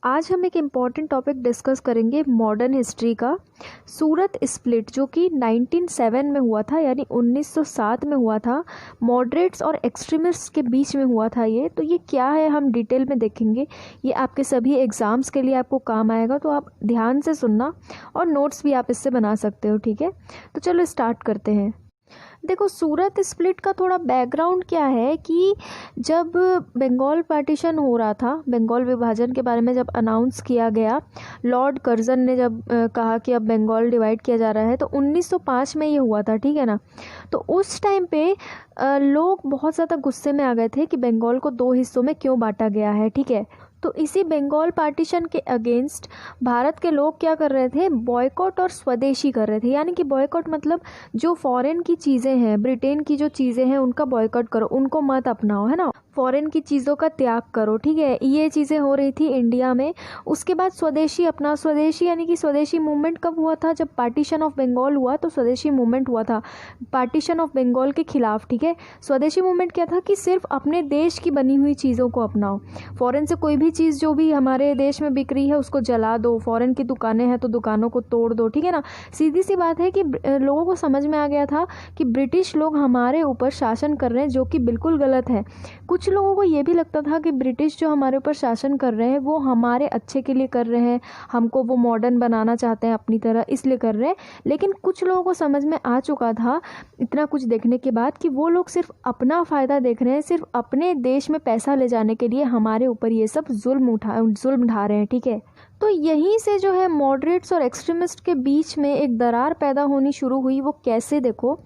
आज हम एक इम्पॉर्टेंट टॉपिक डिस्कस करेंगे मॉडर्न हिस्ट्री का। सूरत स्प्लिट जो कि 1907 में हुआ था, यानी 1907 में हुआ था। मॉडरेट्स और एक्सट्रीमिस्ट्स के बीच में हुआ था ये। तो ये क्या है हम डिटेल में देखेंगे। ये आपके सभी एग्ज़ाम्स के लिए आपको काम आएगा, तो आप ध्यान से सुनना और नोट्स भी आप इससे बना सकते हो। ठीक है, तो चलो स्टार्ट करते हैं। देखो, सूरत स्प्लिट का थोड़ा बैकग्राउंड क्या है कि जब बंगाल पार्टीशन हो रहा था, बंगाल विभाजन के बारे में जब अनाउंस किया गया, लॉर्ड कर्जन ने जब कहा कि अब बंगाल डिवाइड किया जा रहा है, तो 1905 में ये हुआ था। ठीक है ना। तो उस टाइम पे लोग बहुत ज़्यादा गुस्से में आ गए थे कि बंगाल को दो हिस्सों में क्यों बांटा गया है। ठीक है, तो इसी बंगाल पार्टीशन के अगेंस्ट भारत के लोग क्या कर रहे थे, बॉयकॉट और स्वदेशी कर रहे थे। यानी कि बॉयकॉट मतलब जो फॉरेन की चीज़ें हैं, ब्रिटेन की जो चीज़ें हैं उनका बॉयकॉट करो, उनको मत अपनाओ, है ना। फॉरेन की चीज़ों का त्याग करो। ठीक है, ये चीज़ें हो रही थी इंडिया में। उसके बाद स्वदेशी अपना, स्वदेशी यानी कि स्वदेशी मूवमेंट कब हुआ था, जब पार्टीशन ऑफ बंगाल हुआ तो स्वदेशी मूवमेंट हुआ था पार्टीशन ऑफ बंगाल के खिलाफ। ठीक है, स्वदेशी मूवमेंट क्या था कि सिर्फ अपने देश की बनी हुई चीज़ों को अपनाओ। फॉरेन से कोई भी चीज़ जो भी हमारे देश में बिक रही है उसको जला दो, फॉरेन की दुकानें हैं तो दुकानों को तोड़ दो। ठीक है ना। सीधी सी बात है कि लोगों को समझ में आ गया था कि ब्रिटिश लोग हमारे ऊपर शासन कर रहे हैं, जो कि बिल्कुल गलत है। कुछ लोगों को ये भी लगता था कि ब्रिटिश जो हमारे ऊपर शासन कर रहे हैं वो हमारे अच्छे के लिए कर रहे हैं, हमको वो मॉडर्न बनाना चाहते हैं अपनी तरह, इसलिए कर रहे हैं। लेकिन कुछ लोगों को समझ में आ चुका था इतना कुछ देखने के बाद कि वो लोग सिर्फ अपना फ़ायदा देख रहे हैं, सिर्फ अपने देश में पैसा ले जाने के लिए हमारे ऊपर ये सब जुल्म ढा रहे हैं। ठीक है, तो यहीं से जो है मॉडरेट्स और एक्सट्रीमिस्ट के बीच में एक दरार पैदा होनी शुरू हुई। वो कैसे, देखो,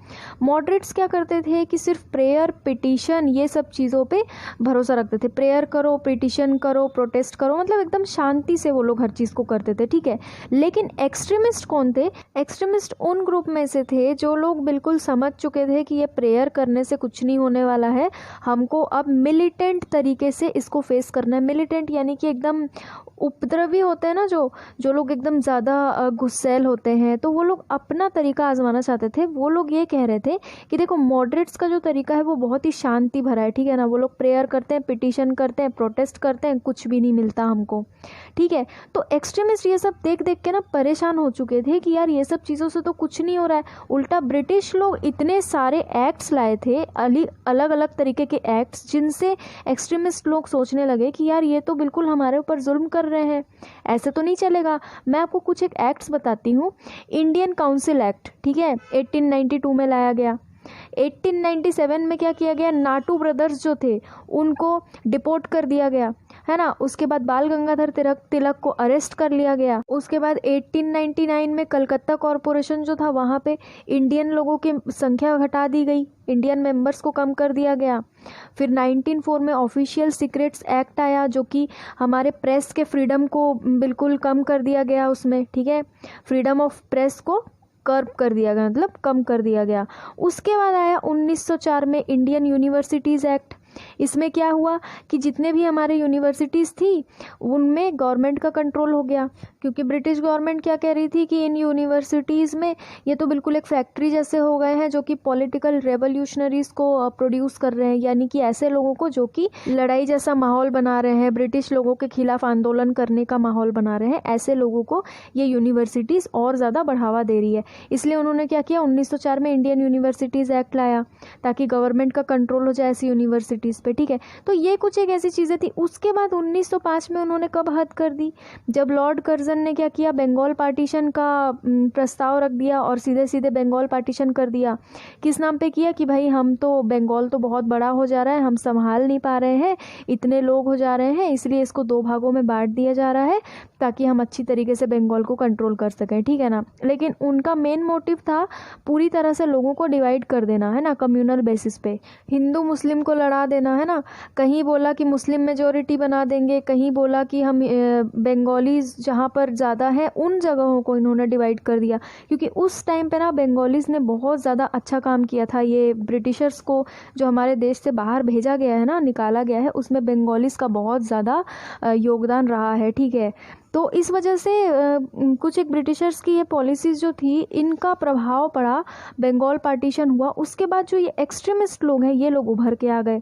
मॉडरेट्स क्या करते थे कि सिर्फ प्रेयर, पिटीशन, ये सब चीज़ों पे भरोसा रखते थे। प्रेयर करो, पिटीशन करो, प्रोटेस्ट करो, मतलब एकदम शांति से वो लोग हर चीज़ को करते थे। ठीक है, लेकिन एक्सट्रीमिस्ट कौन थे? एक्सट्रीमिस्ट उन ग्रुप में से थे जो लोग बिल्कुल समझ चुके थे कि ये प्रेयर करने से कुछ नहीं होने वाला है, हमको अब मिलिटेंट तरीके से इसको फेस करना है। मिलिटेंट यानी कि एकदम उपद्रवी होते हैं ना, जो लोग एकदम ज़्यादा गुस्सैल होते हैं, तो वो लोग अपना तरीका आजमाना चाहते थे। वो लोग ये कह रहे थे कि देखो, मॉडरेट्स का जो तरीका है वो बहुत ही शांति भरा है। ठीक है ना, वो लोग प्रेयर करते हैं, पिटीशन करते हैं, प्रोटेस्ट करते हैं, कुछ भी नहीं मिलता हमको। ठीक है, तो एक्सट्रीमिस्ट ये सब देख देख के ना परेशान हो चुके थे कि यार ये सब चीज़ों से तो कुछ नहीं हो रहा है। उल्टा ब्रिटिश लोग इतने सारे एक्ट्स लाए थे, अलग अलग तरीके के एक्ट्स, जिनसे एक्सट्रीमिस्ट लोग सोचने लगे कि यार ये तो बिल्कुल हमारे ऊपर जुल्म कर रहे हैं, ऐसे तो नहीं चलेगा। मैं आपको कुछ एक एक्ट्स बताती हूँ। इंडियन काउंसिल एक्ट, ठीक है, 1892 में लाया गया। 1897 में क्या किया गया, नाटू ब्रदर्स जो थे उनको डिपोर्ट कर दिया गया, है ना। उसके बाद बाल गंगाधर तिलक को अरेस्ट कर लिया गया। उसके बाद 1899 में कलकत्ता कॉरपोरेशन जो था वहाँ पे इंडियन लोगों की संख्या घटा दी गई, इंडियन मेंबर्स को कम कर दिया गया। फिर 1904 में ऑफिशियल सीक्रेट्स एक्ट आया, जो कि हमारे प्रेस के फ्रीडम को बिल्कुल कम कर दिया गया उसमें। ठीक है, फ्रीडम ऑफ प्रेस को कर्ब कर दिया गया, मतलब कम कर दिया गया। उसके बाद आया 1904 में इंडियन यूनिवर्सिटीज़ एक्ट। इसमें क्या हुआ कि जितने भी हमारे यूनिवर्सिटीज़ थी उनमें गवर्नमेंट का कंट्रोल हो गया, क्योंकि ब्रिटिश गवर्नमेंट क्या कह रही थी कि इन यूनिवर्सिटीज़ में ये तो बिल्कुल एक फैक्ट्री जैसे हो गए हैं, जो कि पॉलिटिकल रेवोल्यूशनरीज़ को प्रोड्यूस कर रहे हैं, यानी कि ऐसे लोगों को जो कि लड़ाई जैसा माहौल बना रहे हैं, ब्रिटिश लोगों के खिलाफ आंदोलन करने का माहौल बना रहे हैं, ऐसे लोगों को ये यूनिवर्सिटीज़ और ज़्यादा बढ़ावा दे रही है। इसलिए उन्होंने क्या किया, 1904 में इंडियन यूनिवर्सिटीज़ एक्ट लाया, ताकि गवर्नमेंट का कंट्रोल हो जाए ऐसी यूनिवर्सिटी पे। ठीक है, तो ये कुछ एक ऐसी चीज़ें थी। उसके बाद 1905 में उन्होंने कब हद कर दी, जब लॉर्ड कर्जन ने क्या किया, बंगाल पार्टीशन का प्रस्ताव रख दिया और सीधे सीधे बंगाल पार्टीशन कर दिया। किस नाम पे किया कि भाई हम तो, बंगाल तो बहुत बड़ा हो जा रहा है, हम संभाल नहीं पा रहे हैं, इतने लोग हो जा रहे हैं, इसलिए इसको दो भागों में बांट दिया जा रहा है ताकि हम अच्छी तरीके से बंगाल को कंट्रोल कर सकें। ठीक है ना। लेकिन उनका मेन मोटिव था पूरी तरह से लोगों को डिवाइड कर देना, है ना, कम्युनल बेसिस पे, हिंदू मुस्लिम को लड़ा देना, है ना। कहीं बोला कि मुस्लिम मेजोरिटी बना देंगे, कहीं बोला कि हम बंगालीज जहाँ पर ज़्यादा हैं उन जगहों को इन्होंने डिवाइड कर दिया। क्योंकि उस टाइम पे ना बंगालीज ने बहुत ज़्यादा अच्छा काम किया था। ये ब्रिटिशर्स को जो हमारे देश से बाहर भेजा गया है ना, निकाला गया है, उसमें बंगालीज का बहुत ज़्यादा योगदान रहा है। ठीक है, तो इस वजह से कुछ एक ब्रिटिशर्स की ये पॉलिसीज़ जो थी इनका प्रभाव पड़ा, बंगाल पार्टीशन हुआ। उसके बाद जो ये एक्सट्रीमिस्ट लोग हैं ये लोग उभर के आ गए।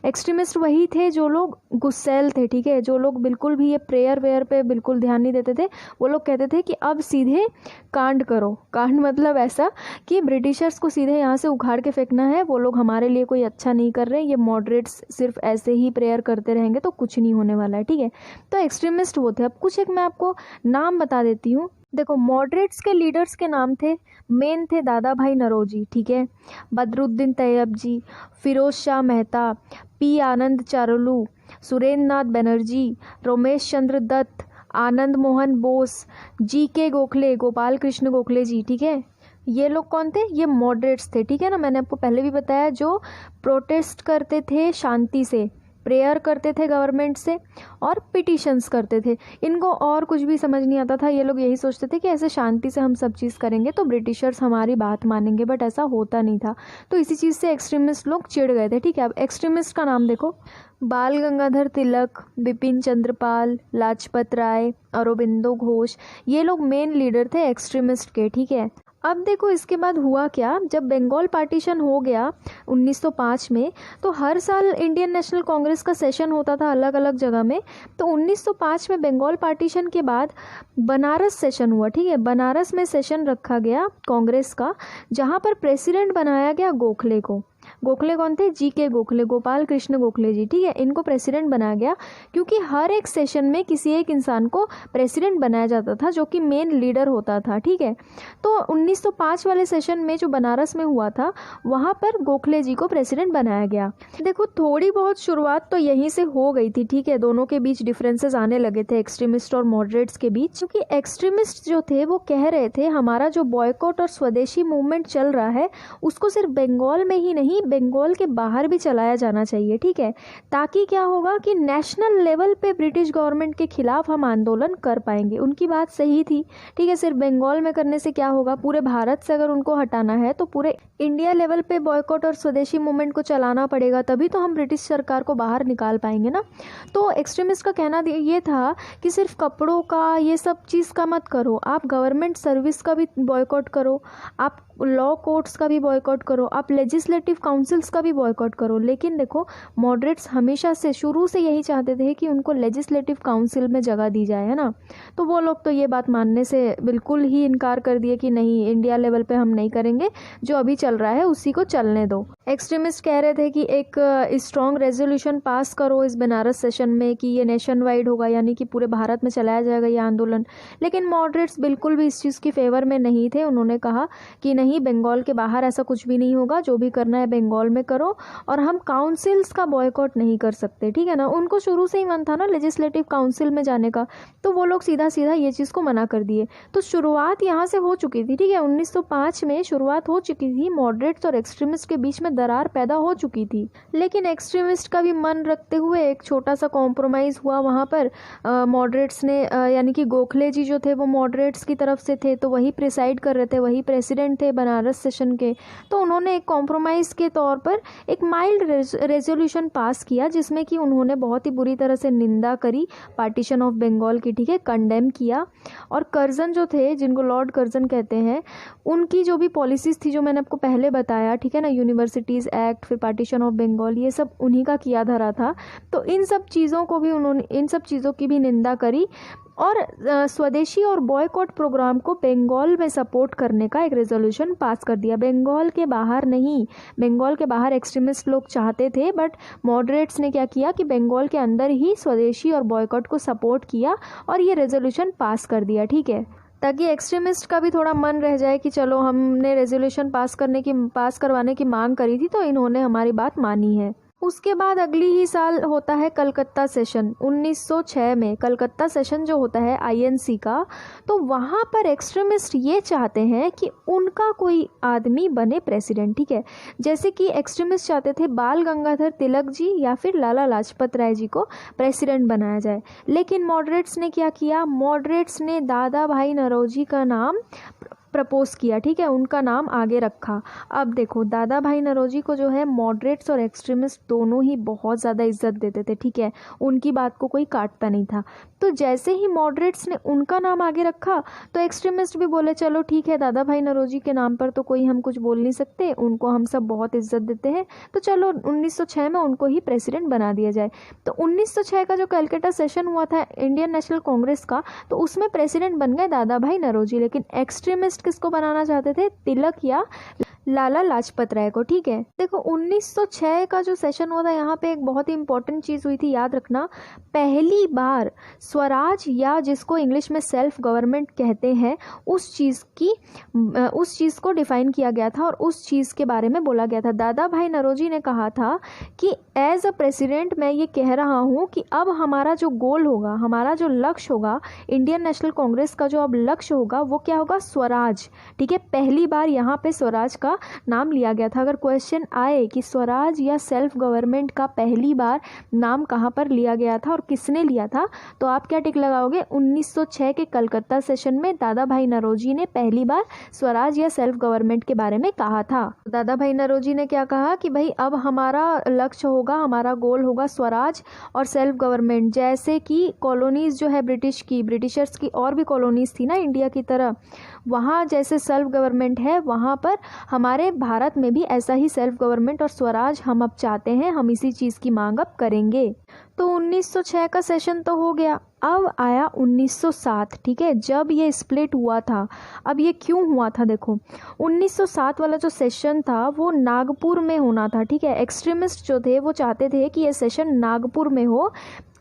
एक्सट्रीमिस्ट वही थे जो लोग गुस्सैल थे, ठीक है, जो लोग बिल्कुल भी ये प्रेयर वेयर पे बिल्कुल ध्यान नहीं देते थे। वो लोग कहते थे कि अब सीधे कांड करो। कांड मतलब ऐसा कि ब्रिटिशर्स को सीधे यहाँ से उखाड़ के फेंकना है, वो लोग हमारे लिए कोई अच्छा नहीं कर रहे, ये मॉडरेट्स सिर्फ ऐसे ही प्रेयर करते रहेंगे तो कुछ नहीं होने वाला है, ठीक है। तो एक्सट्रीमिस्ट वो थे। अब कुछ एक मैं आपको नाम बता देती हूँ। देखो, मॉडरेट्स के लीडर्स के नाम थे, मेन थे दादा भाई नौरोजी, ठीक है, बदरुद्दीन तैयब जी, फिरोज शाह मेहता, पी आनंद चारुलू, सुरेंद्र नाथ बनर्जी, रोमेश चंद्र दत्त, आनंद मोहन बोस, जी के गोखले, गोपाल कृष्ण गोखले जी, ठीक है। ये लोग कौन थे? ये मॉडरेट्स थे, ठीक है ना। मैंने आपको पहले भी बताया, जो प्रोटेस्ट करते थे शांति से, प्रेयर करते थे गवर्नमेंट से और पिटिशंस करते थे। इनको और कुछ भी समझ नहीं आता था। ये लोग यही सोचते थे कि ऐसे शांति से हम सब चीज़ करेंगे तो ब्रिटिशर्स हमारी बात मानेंगे, बट ऐसा होता नहीं था। तो इसी चीज़ से एक्सट्रीमिस्ट लोग चिढ़ गए थे, ठीक है। अब एक्सट्रीमिस्ट का नाम देखो, बाल गंगाधर तिलक, बिपिन चंद्रपाल, लाजपत राय, अरबिंदो घोष, ये लोग मेन लीडर थे एक्सट्रीमिस्ट के, ठीक है। अब देखो इसके बाद हुआ क्या, जब बंगाल पार्टीशन हो गया 1905 में, तो हर साल इंडियन नेशनल कांग्रेस का सेशन होता था अलग अलग जगह में। तो 1905 में बंगाल पार्टीशन के बाद बनारस सेशन हुआ, ठीक है। बनारस में सेशन रखा गया कांग्रेस का, जहाँ पर प्रेसिडेंट बनाया गया गोखले को। गोखले कौन थे? जी के गोखले, गोपाल कृष्ण गोखले जी, ठीक है। इनको प्रेसिडेंट बनाया गया क्योंकि हर एक सेशन में किसी एक इंसान को प्रेसिडेंट बनाया जाता था जो कि मेन लीडर होता था, ठीक है। तो 1905 वाले सेशन में जो बनारस में हुआ था वहाँ पर गोखले जी को प्रेसिडेंट बनाया गया। देखो, थोड़ी बहुत शुरुआत तो यहीं से हो गई थी, ठीक है। दोनों के बीच डिफरेंसेस आने लगे थे, एक्सट्रीमिस्ट और मॉडरेट्स के बीच, क्योंकि एक्सट्रीमिस्ट जो थे वो कह रहे थे हमारा जो बॉयकॉट और स्वदेशी मूवमेंट चल रहा है उसको सिर्फ बंगाल में ही नहीं, बंगाल के बाहर भी चलाया जाना चाहिए, ठीक है। ताकि क्या होगा कि नेशनल लेवल पे ब्रिटिश गवर्नमेंट के खिलाफ हम आंदोलन कर पाएंगे। उनकी बात सही थी, ठीक है। सिर्फ बंगाल में करने से क्या होगा, पूरे भारत से अगर उनको हटाना है तो पूरे इंडिया लेवल पे बॉयकॉट और स्वदेशी मूवमेंट को चलाना पड़ेगा, तभी तो हम ब्रिटिश सरकार को बाहर निकाल पाएंगे ना। तो एक्सट्रीमिस्ट का कहना ये था कि सिर्फ कपड़ों का, ये सब चीज़ का मत करो, आप गवर्नमेंट सर्विस का भी बॉयकॉट करो, आप लॉ कोर्ट्स का भी बॉयकॉट करो, आप लेजिस्लेटिव काउंसिल्स का भी बॉयकॉट करो। लेकिन देखो, मॉडरेट्स हमेशा से शुरू से यही चाहते थे कि उनको लेजिस्लेटिव काउंसिल में जगह दी जाए, है ना। तो वो लोग तो ये बात मानने से बिल्कुल ही इनकार कर दिए कि नहीं, इंडिया लेवल पे हम नहीं करेंगे, जो अभी चल रहा है उसी को चलने दो। एक्सट्रीमिस्ट कह रहे थे कि एक स्ट्रॉन्ग रेजोल्यूशन पास करो इस बनारस सेशन में कि ये नेशन वाइड होगा, यानी कि पूरे भारत में चलाया जाएगा ये आंदोलन। लेकिन मॉडरेट्स बिल्कुल भी इस चीज़ की फेवर में नहीं थे। उन्होंने कहा कि नहीं, बंगाल के बाहर ऐसा कुछ भी नहीं होगा, जो भी करना है बंगाल में करो, और हम काउंसिल्स का बॉयकॉट नहीं कर सकते, ठीक है ना। उनको शुरू से ही मन था ना लेजिस्लेटिव काउंसिल में जाने का, तो वो लोग सीधा सीधा ये चीज़ को मना कर दिए। तो शुरुआत यहाँ से हो चुकी थी, ठीक है। 1905 में शुरुआत हो चुकी थी, मॉडरेट्स और एक्सट्रीमिस्ट के बीच में दरार पैदा हो चुकी थी। लेकिन एक्सट्रीमिस्ट का भी मन रखते हुए एक छोटा सा कॉम्प्रोमाइज़ हुआ वहाँ पर। मॉडरेट्स ने यानी कि गोखले जी जो थे वो मॉडरेट्स की तरफ से थे, तो वही प्रिसाइड कर रहे थे, वही प्रेसिडेंट थे बनारस सेशन के। तो उन्होंने एक कॉम्प्रोमाइज़ के तौर पर एक माइल्ड रेजोल्यूशन पास किया, जिसमें कि उन्होंने बहुत ही बुरी तरह से निंदा करी पार्टीशन ऑफ बंगाल की, ठीक है, कंडेम किया। और कर्जन जो थे, जिनको लॉर्ड कर्जन कहते हैं, उनकी जो भी पॉलिसीज़ थी जो मैंने आपको पहले बताया, ठीक है ना, यूनिवर्सिटीज़ एक्ट, फिर पार्टीशन ऑफ बंगाल, ये सब उन्हीं का किया धरा था। तो इन सब चीज़ों को भी उन्होंने, इन सब चीज़ों की भी निंदा करी और स्वदेशी और बॉयकॉट प्रोग्राम को बंगाल में सपोर्ट करने का एक रेजोल्यूशन पास कर दिया। बंगाल के बाहर नहीं, बंगाल के बाहर एक्सट्रीमिस्ट लोग चाहते थे, बट मॉडरेट्स ने क्या किया कि बंगाल के अंदर ही स्वदेशी और बॉयकॉट को सपोर्ट किया और ये रेजोल्यूशन पास कर दिया, ठीक है, ताकि एक्सट्रीमिस्ट का भी थोड़ा मन रह जाए कि चलो हमने रेजोल्यूशन पास करवाने की मांग करी थी तो इन्होंने हमारी बात मानी है। उसके बाद अगली ही साल होता है कलकत्ता सेशन 1906 में। कलकत्ता सेशन जो होता है आईएनसी का, तो वहाँ पर एक्सट्रीमिस्ट ये चाहते हैं कि उनका कोई आदमी बने प्रेसिडेंट, ठीक है। जैसे कि एक्सट्रीमिस्ट चाहते थे बाल गंगाधर तिलक जी या फिर लाला लाजपत राय जी को प्रेसिडेंट बनाया जाए। लेकिन मॉडरेट्स ने क्या किया, मॉडरेट्स ने दादा भाई नौरोजी का नाम प्रपोज किया, ठीक है, उनका नाम आगे रखा। अब देखो दादा भाई नौरोजी को जो है मॉडरेट्स और एक्सट्रीमिस्ट दोनों ही बहुत ज़्यादा इज्जत देते थे, ठीक है, उनकी बात को कोई काटता नहीं था। तो जैसे ही मॉडरेट्स ने उनका नाम आगे रखा तो एक्सट्रीमिस्ट भी बोले चलो ठीक है, दादा भाई नौरोजी के नाम पर तो कोई हम कुछ बोल नहीं सकते, उनको हम सब बहुत इज्जत देते हैं, तो चलो 1906 में उनको ही प्रेसिडेंट बना दिया जाए। तो 1906 का जो कलकत्ता सेशन हुआ था इंडियन नेशनल कांग्रेस का, तो उसमें प्रेसिडेंट बन गए दादा भाई नौरोजी। लेकिन एक्सट्रीमिस्ट किसको बनाना चाहते थे? तिलक या लाला लाजपत राय को, ठीक है। देखो 1906 का जो सेशन हुआ था, यहाँ पे एक बहुत ही इंपॉर्टेंट चीज़ हुई थी, याद रखना, पहली बार स्वराज या जिसको इंग्लिश में सेल्फ गवर्नमेंट कहते हैं उस चीज़ को डिफाइन किया गया था और उस चीज़ के बारे में बोला गया था। दादा भाई नौरोजी ने कहा था कि एज अ प्रेसिडेंट मैं ये कह रहा हूँ कि अब हमारा जो गोल होगा, हमारा जो लक्ष्य होगा, इंडियन नेशनल कांग्रेस का जो अब लक्ष्य होगा वो क्या होगा? स्वराज, ठीक है। पहली बार यहाँ पे स्वराज का नाम लिया गया था। अगर क्वेश्चन आए कि स्वराज या सेल्फ गवर्नमेंट का पहली बार नाम कहाँ पर लिया गया था और किसने लिया था, तो आप क्या टिक लगाओगे? 1906 के कलकत्ता सेशन में दादा भाई नौरोजी ने पहली बार स्वराज या सेल्फ गवर्नमेंट के बारे में कहा था। दादा भाई नौरोजी ने क्या कहा कि भाई अब हमारा लक्ष्य होगा, हमारा गोल होगा स्वराज और सेल्फ गवर्नमेंट। जैसे कि कॉलोनीज जो है ब्रिटिशर्स की और भी कॉलोनीज थी ना इंडिया की तरह, वहाँ जैसे सेल्फ गवर्नमेंट है, वहाँ पर हमारे भारत में भी ऐसा ही सेल्फ गवर्नमेंट और स्वराज हम अब चाहते हैं, हम इसी चीज़ की मांग अब करेंगे। तो 1906 का सेशन तो हो गया। अब आया 1907, ठीक है, जब ये स्प्लिट हुआ था। अब ये क्यों हुआ था? देखो 1907 वाला जो सेशन था वो नागपुर में होना था, ठीक है। एक्सट्रीमिस्ट जो थे वो चाहते थे कि ये सेशन नागपुर में हो,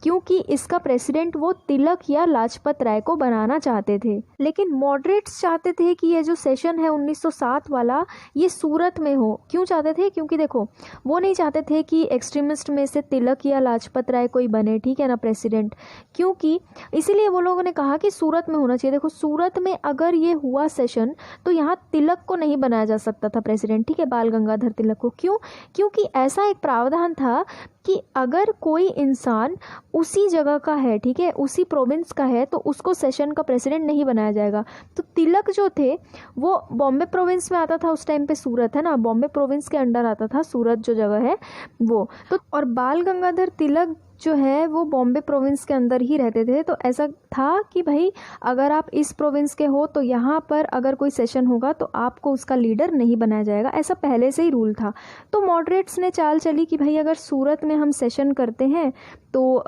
क्योंकि इसका प्रेसिडेंट वो तिलक या लाजपत राय को बनाना चाहते थे। लेकिन मॉडरेट्स चाहते थे कि ये जो सेशन है 1907 वाला ये सूरत में हो। क्यों चाहते थे? क्योंकि देखो वो नहीं चाहते थे कि एक्सट्रीमिस्ट में से तिलक या लाजपत राय कोई बने, ठीक है ना, प्रेसिडेंट, क्योंकि इसीलिए वो लोगों ने कहा कि सूरत में होना चाहिए। देखो सूरत में अगर ये हुआ सेशन तो यहाँ तिलक को नहीं बनाया जा सकता था प्रेसिडेंट, ठीक है, बाल गंगाधर तिलक को। क्यों? क्योंकि ऐसा एक प्रावधान था कि अगर कोई इंसान उसी जगह का है, ठीक है, उसी प्रोविंस का है, तो उसको सेशन का प्रेसिडेंट नहीं बनाया जाएगा। तो तिलक जो थे वो बॉम्बे प्रोविंस में आता था उस टाइम पे, सूरत है ना, बॉम्बे प्रोविंस के अंडर आता था सूरत जो जगह है वो तो। और बाल गंगाधर तिलक जो है वो बॉम्बे प्रोविंस के अंदर ही रहते थे। तो ऐसा था कि भाई अगर आप इस प्रोविंस के हो तो यहाँ पर अगर कोई सेशन होगा तो आपको उसका लीडर नहीं बनाया जाएगा, ऐसा पहले से ही रूल था। तो मॉडरेट्स ने चाल चली कि भाई अगर सूरत में हम सेशन करते हैं तो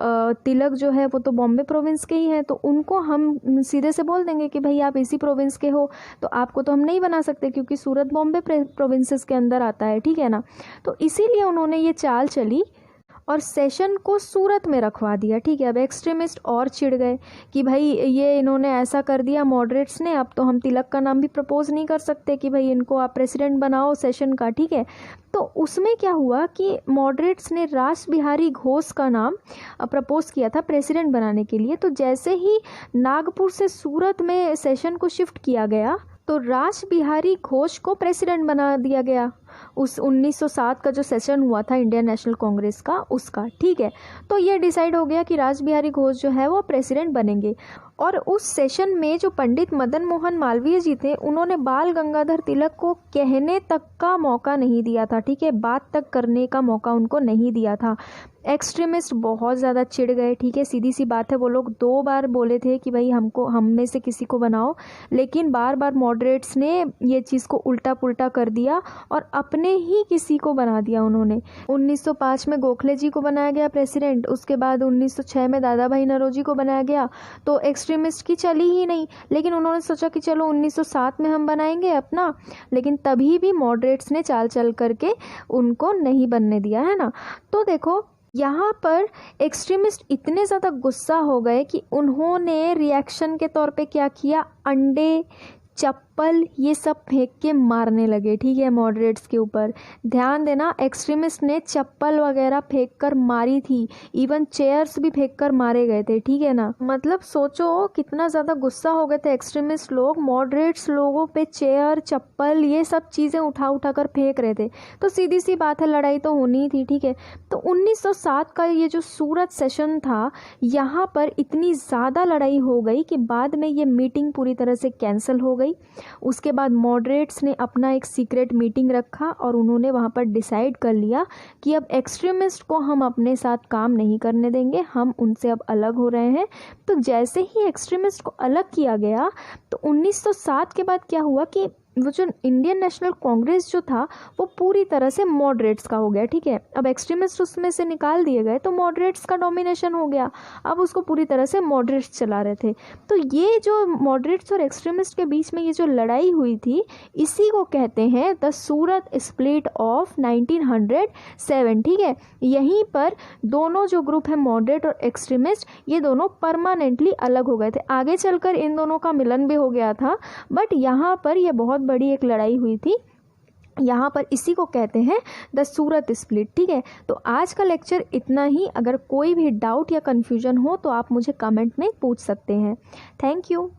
तिलक जो है वो तो बॉम्बे प्रोविंस के ही हैं, तो उनको हम सीधे से बोल देंगे कि भाई आप इसी प्रोविंस के हो, तो आपको तो हम नहीं बना सकते क्योंकि सूरत बॉम्बे प्रोविंसेस के अंदर आता है, ठीक है ना। तो इसीलिए उन्होंने ये चाल चली और सेशन को सूरत में रखवा दिया, ठीक है। अब एक्सट्रीमिस्ट और चिढ़ गए कि भाई ये इन्होंने ऐसा कर दिया मॉडरेट्स ने, अब तो हम तिलक का नाम भी प्रपोज नहीं कर सकते कि भाई इनको आप प्रेसिडेंट बनाओ सेशन का, ठीक है। तो उसमें क्या हुआ कि मॉडरेट्स ने रास बिहारी घोष का नाम प्रपोज किया था प्रेसिडेंट बनाने के लिए। तो जैसे ही नागपुर से सूरत में सेशन को शिफ्ट किया गया तो रास बिहारी घोष को प्रेसिडेंट बना दिया गया उस 1907 का जो सेशन हुआ था इंडियन नेशनल कांग्रेस का, उसका, ठीक है। तो ये डिसाइड हो गया कि रास बिहारी घोष जो है वो प्रेसिडेंट बनेंगे। और उस सेशन में जो पंडित मदन मोहन मालवीय जी थे उन्होंने बाल गंगाधर तिलक को कहने तक का मौका नहीं दिया था, ठीक है, बात तक करने का मौका उनको नहीं दिया था। एक्सट्रीमिस्ट बहुत ज़्यादा चिढ़ गए, ठीक है, सीधी सी बात है। वो लोग 2 बार बोले थे कि भाई हमको हम में से किसी को बनाओ, लेकिन बार बार मॉडरेट्स ने ये चीज़ को उल्टा पुल्टा कर दिया और अपने ही किसी को बना दिया उन्होंने। 1905 में गोखले जी को बनाया गया प्रेसिडेंट, उसके बाद 1906 में दादा भाई नौरोजी को बनाया गया। तो एक्सट्रीमिस्ट की चली ही नहीं, लेकिन उन्होंने सोचा कि चलो 1907 में हम बनाएंगे अपना, लेकिन तभी भी मॉडरेट्स ने चाल चल करके उनको नहीं बनने दिया, है ना। तो देखो यहाँ पर एक्सट्रीमिस्ट इतने ज़्यादा गुस्सा हो गए कि उन्होंने रिएक्शन के तौर पे क्या किया, अंडे, चप्पल ये सब फेंक के मारने लगे, ठीक है, मॉडरेट्स के ऊपर। ध्यान देना, एक्सट्रीमिस्ट ने चप्पल वगैरह फेंक कर मारी थी, इवन चेयर्स भी फेंक कर मारे गए थे, ठीक है ना। मतलब सोचो कितना ज़्यादा गुस्सा हो गए थे एक्सट्रीमिस्ट लोग, मॉडरेट्स लोगों पे चेयर, चप्पल ये सब चीज़ें उठा उठा कर फेंक रहे थे। तो सीधी सी बात है, लड़ाई तो होनी ही थी, ठीक है। तो 1907 का ये जो सूरत सेशन था, यहाँ पर इतनी ज़्यादा लड़ाई हो गई कि बाद में ये मीटिंग पूरी तरह से कैंसिल हो गई। उसके बाद मॉडरेट्स ने अपना एक सीक्रेट मीटिंग रखा और उन्होंने वहाँ पर डिसाइड कर लिया कि अब एक्सट्रीमिस्ट को हम अपने साथ काम नहीं करने देंगे, हम उनसे अब अलग हो रहे हैं। तो जैसे ही एक्सट्रीमिस्ट को अलग किया गया तो 1907 के बाद क्या हुआ कि वो जो इंडियन नेशनल कांग्रेस जो था वो पूरी तरह से मॉडरेट्स का हो गया। ठीक है, अब एक्सट्रीमिस्ट उसमें से निकाल दिए गए तो मॉडरेट्स का डोमिनेशन हो गया, अब उसको पूरी तरह से मॉडरेट्स चला रहे थे। तो ये जो मॉडरेट्स और एक्सट्रीमिस्ट के बीच में ये जो लड़ाई हुई थी इसी को कहते हैं द सूरत स्प्लिट ऑफ 1907। ठीक है, यहीं पर दोनों जो ग्रुप है मॉडरेट और एक्सट्रीमिस्ट ये दोनों परमानेंटली अलग हो गए थे। आगे चलकर इन दोनों का मिलन भी हो गया था, बट यहाँ पर ये बहुत बड़ी एक लड़ाई हुई थी। यहाँ पर इसी को कहते हैं द सूरत स्प्लिट। ठीक है, तो आज का लेक्चर इतना ही। अगर कोई भी डाउट या कन्फ्यूजन हो तो आप मुझे कमेंट में पूछ सकते हैं। Thank you.